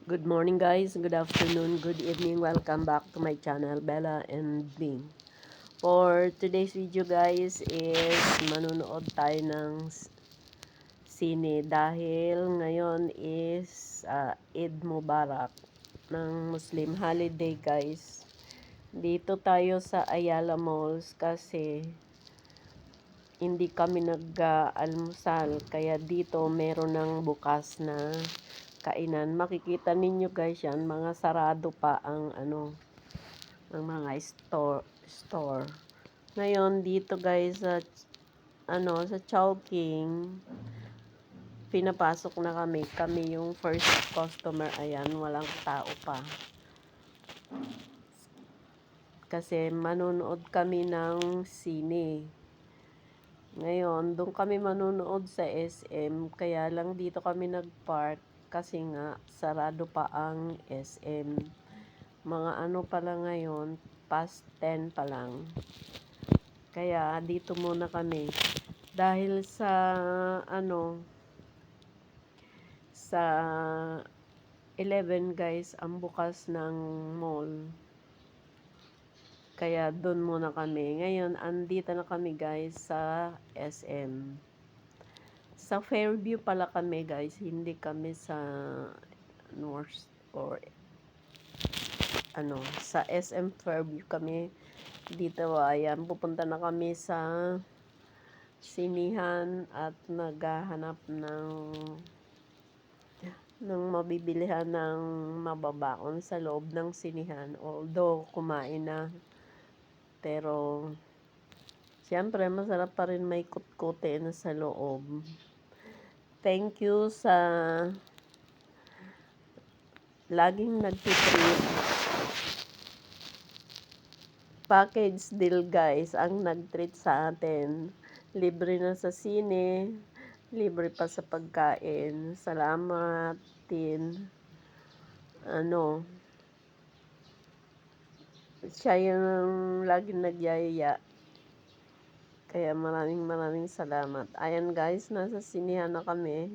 Good morning guys, good afternoon, good evening. Welcome back to my channel, Bella and Bing. For today's video guys is manonood tayo ng sine dahil ngayon is Eid Mubarak ng Muslim holiday guys. Dito tayo sa Ayala Malls kasi hindi kami nag-almusal kaya dito meron ng bukas na kainan. Makikita ninyo guys yan, mga sarado pa ang mga store. Ngayon dito guys sa sa Chowking, pinapasok na kami. Kami yung first customer. Ayan, walang tao pa. Kasi manonood kami ng sine. Ngayon, doon kami manonood sa SM. Kaya lang dito kami nag-park kasi nga sarado pa ang SM. Mga ano pa lang ngayon, past 10 pa lang. Kaya dito muna kami. Dahil sa sa 11 guys ang bukas ng mall. Kaya doon muna kami. Ngayon, andito na kami guys sa SM. Sa Fairview pala kami guys, hindi kami sa North or sa SM Fairview kami. Dito ayan, pupunta na kami sa sinihan at naghahanap ng mabibilihan ng mababaon sa loob ng sinihan. Although kumain na, pero siyempre masarap pa rin may kutkutin sa loob. Thank you sa laging nagtitreat. Package deal guys ang nag-treat sa atin. Libre na sa sine, libre pa sa pagkain. Salamat din. Siya yung laging nagyayaya. Kaya maraming salamat. Ayan guys, nasa sinihan na kami.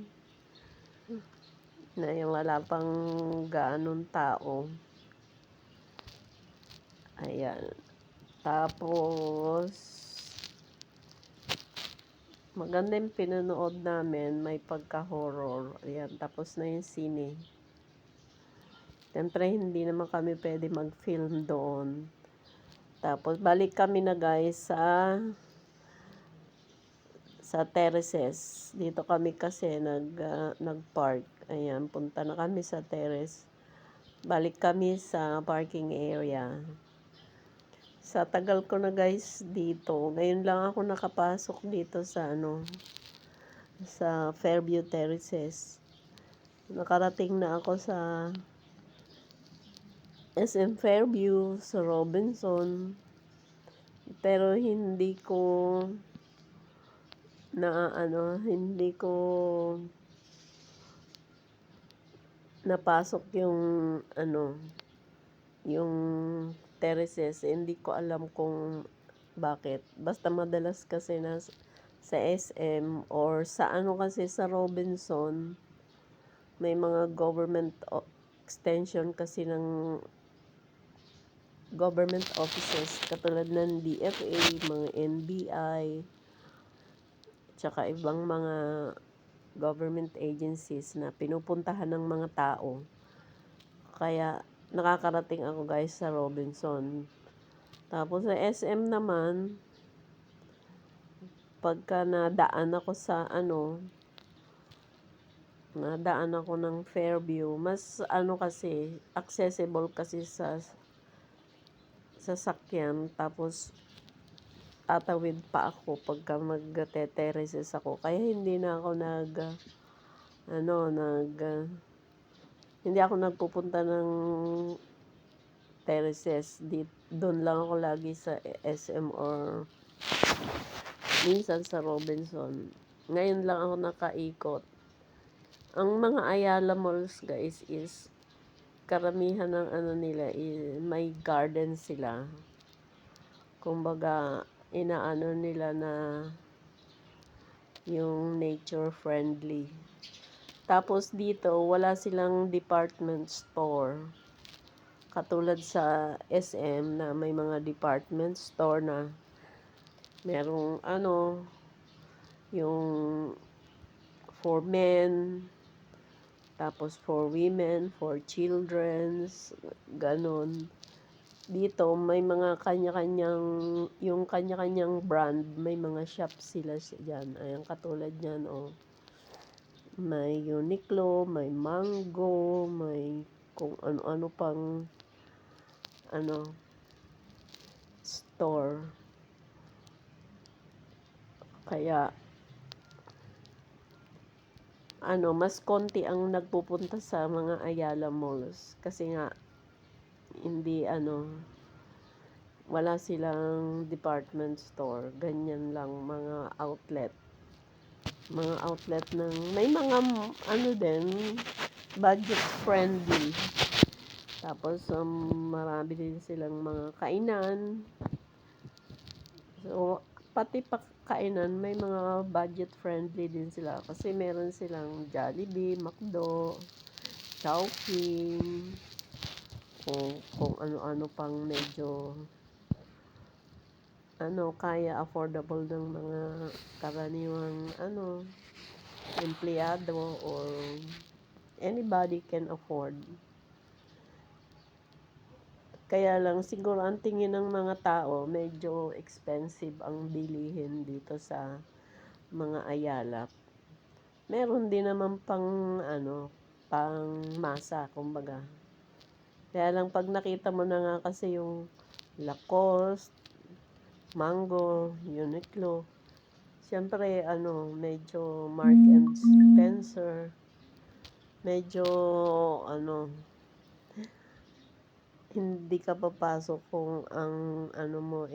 Na wala pang gaanong tao. Ayan. Tapos, maganda yung pinanood namin. May pagka-horror. Ayan, tapos na yung sine. Siyempre, hindi naman kami pwede mag-film doon. Tapos, balik kami na guys sa terraces. Dito kami kasi nag-park. Ayan, punta na kami sa terrace. Balik kami sa parking area. Sa tagal ko na guys dito, ngayon lang ako nakapasok dito sa Fairview Terraces. Nakarating na ako sa SM Fairview, sa Robinson. Pero hindi ko napasok yung terraces. Hindi ko alam kung bakit. Basta madalas kasi sa SM or sa kasi sa Robinson, may mga government extension kasi ng government offices katulad ng DFA, mga NBI, tsaka ibang mga government agencies na pinupuntahan ng mga tao. Kaya nakakarating ako guys sa Robinson. Tapos sa SM naman, pagka nadaan ako ng Fairview, mas kasi accessible kasi sa sasakyan. Tapos tatawid pa ako pagka mag-terraces ako. Kaya hindi na ako hindi ako nagpupunta ng terraces. Doon lang ako lagi sa SM or minsan sa Robinson. Ngayon lang ako nakaikot. Ang mga Ayala Malls guys is karamihan ng nila may garden sila. Kumbaga inaano nila na yung nature friendly. Tapos dito, wala silang department store. Katulad sa SM na may mga department store na merong yung for men, tapos for women, for children's, ganon. Dito, may mga yung kanya-kanyang brand, may mga shop sila dyan. Ayan, katulad yan, may Uniqlo, may Mango, may kung ano-ano pang, store. Kaya, mas konti ang nagpupunta sa mga Ayala Malls. Kasi nga, hindi, wala silang department store. Ganyan lang, mga outlet. Mga outlet ng, may mga, din, budget friendly. Tapos, marami din silang mga kainan. So, pati kainan, may mga budget friendly din sila. Kasi meron silang Jollibee, McDo, Chowking, kung ano-ano pang medyo kaya affordable ng mga karaniwang empleyado or anybody can afford. Kaya lang siguro ang tingin ng mga tao medyo expensive ang bilihin dito sa mga Ayala. Meron din naman pang masa, kumbaga. Kaya lang pag nakita mo na nga kasi yung Lacoste, Mango, Uniqlo, siyempre medyo Mark and Spencer, medyo hindi ka papasok kung ang mo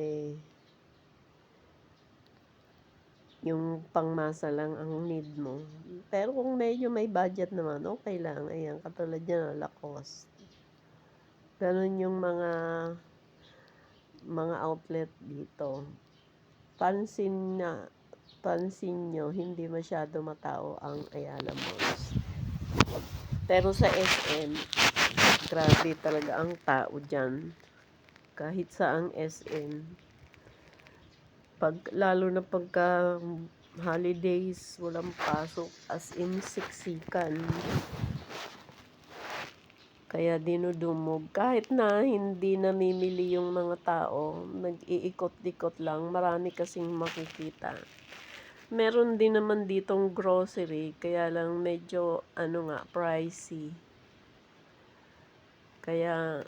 yung pangmasa lang ang need mo. Pero kung medyo may budget naman, okay lang. Ayan, katulad yan, Lacoste. Ganun yung mga outlet dito. Pansin nyo, hindi masyado matao ang Ayala Malls. Pero sa SM, grabe talaga ang tao dyan. Kahit saang SM. Lalo na pagka holidays, walang pasok, as in siksikan. Kaya dinudumog. Kahit na hindi namimili yung mga tao, nag-iikot-ikot lang, marami kasing makikita. Meron din naman ditong grocery, kaya lang medyo pricey. Kaya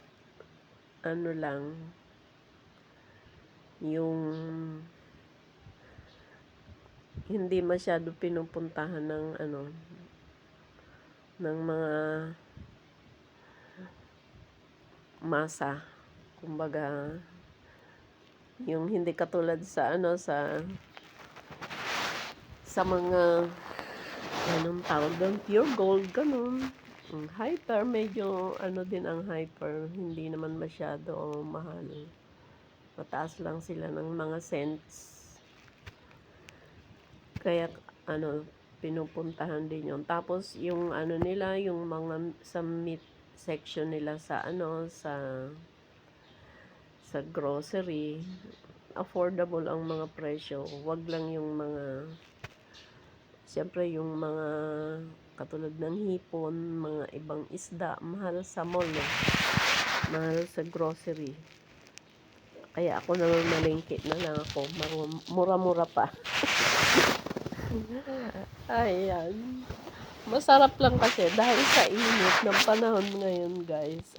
lang, yung hindi masyado pinupuntahan ng ng mga masa. Kumbaga, yung hindi katulad sa sa mga tawag doon, Pure Gold, ganun. Hyper, medyo din ang Hyper, hindi naman masyado mahal. Mataas lang sila ng mga cents. Kaya pinupuntahan din yun. Tapos yung nila, yung mga sa meat section nila sa sa grocery, affordable ang mga presyo. Wag lang yung mga, siyempre yung mga katulad ng hipon, mga ibang isda, mahal sa mall, mahal sa grocery. Kaya ako naman malingkit na lang ako, mura-mura pa. Ayan. Masarap lang kasi dahil sa init ng panahon ngayon, guys.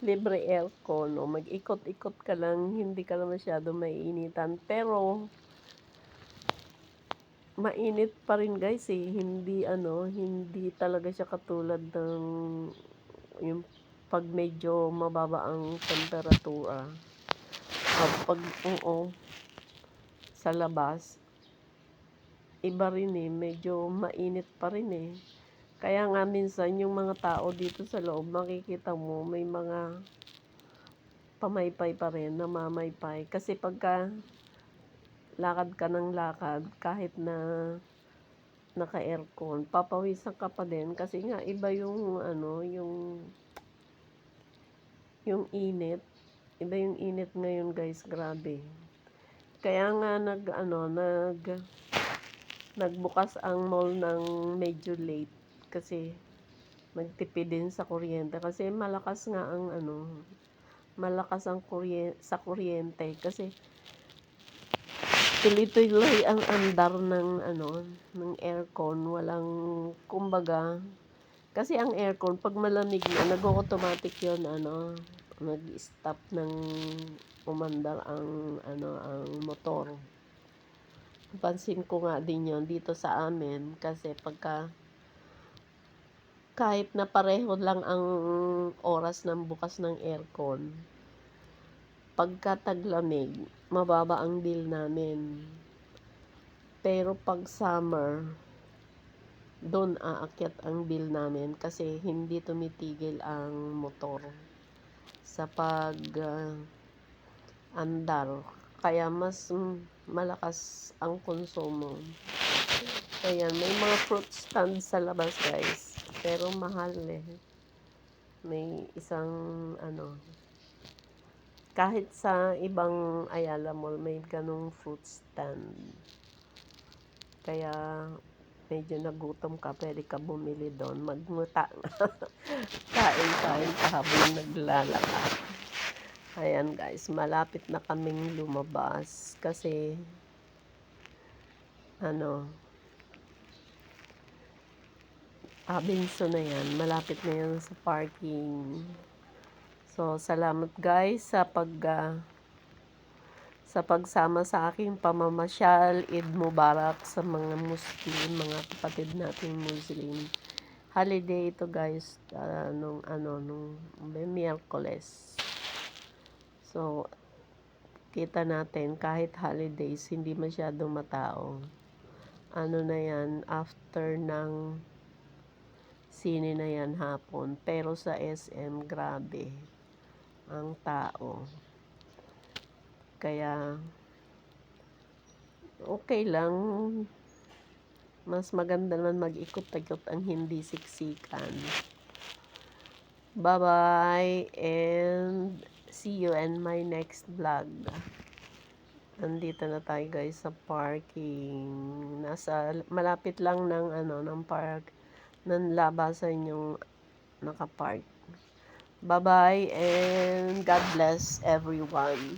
Libre aircon, mag-ikot-ikot ka lang, hindi ka lang masyado maiinitan. Pero mainit pa rin, guys, hindi hindi talaga siya katulad ng yung pag medyo mababa ang temperatura. Pag sa labas, iba rin medyo mainit pa rin Kaya nga minsan yung mga tao dito sa loob, makikita mo may mga pamaypay pa rin, namamaypay. Kasi pagka lakad ka ng lakad, kahit na naka-aircon, papawisan ka pa din kasi nga iba yung ano, yung init. Iba yung init ngayon guys, grabe. Kaya nga nagbukas ang mall ng medyo late kasi magtipid din sa kuryente kasi malakas ang kuryente kasi tuloy-tuloy ang andar ng aircon, walang kumbaga kasi ang aircon 'pag malamig na nag-o-automatic 'yon nag-stop ng umandar ang motor. Napansin ko nga din 'yon dito sa amin kasi kahit na pareho lang ang oras ng bukas ng aircon, pagka taglamig, mababa ang bill namin. Pero 'pag summer, do'n aakyat ang bill namin kasi hindi tumitigil ang motor sa andar. Kaya mas malakas ang konsumo. Ayan, may mga fruit stand sa labas guys, pero mahal eh. May isang kahit sa ibang Ayala Mall may ganong fruit stand. Kaya medyo nagutom ka, pwede ka bumili doon, magmuta kain-kain ka habang naglalakad. Ayan guys, malapit na kaming lumabas kasi Binso na yan, malapit na yan sa parking. So, salamat guys sa pagsama sa aking pamamasyal. Eid Mubarak sa mga Muslim, mga kapatid nating Muslim. Holiday ito guys, nung Miyerkules. So, kita natin kahit holidays, hindi masyadong matao. Na yan, after ng sine na yan hapon. Pero sa SM, grabe ang tao. Kaya, okay lang. Mas maganda naman mag-ikot-ikot ang hindi siksikan. Bye-bye and see you in my next vlog. Nandito na tayo guys sa parking. Malapit lang ng park, ng labasan yung nakapark. Bye-bye and God bless everyone.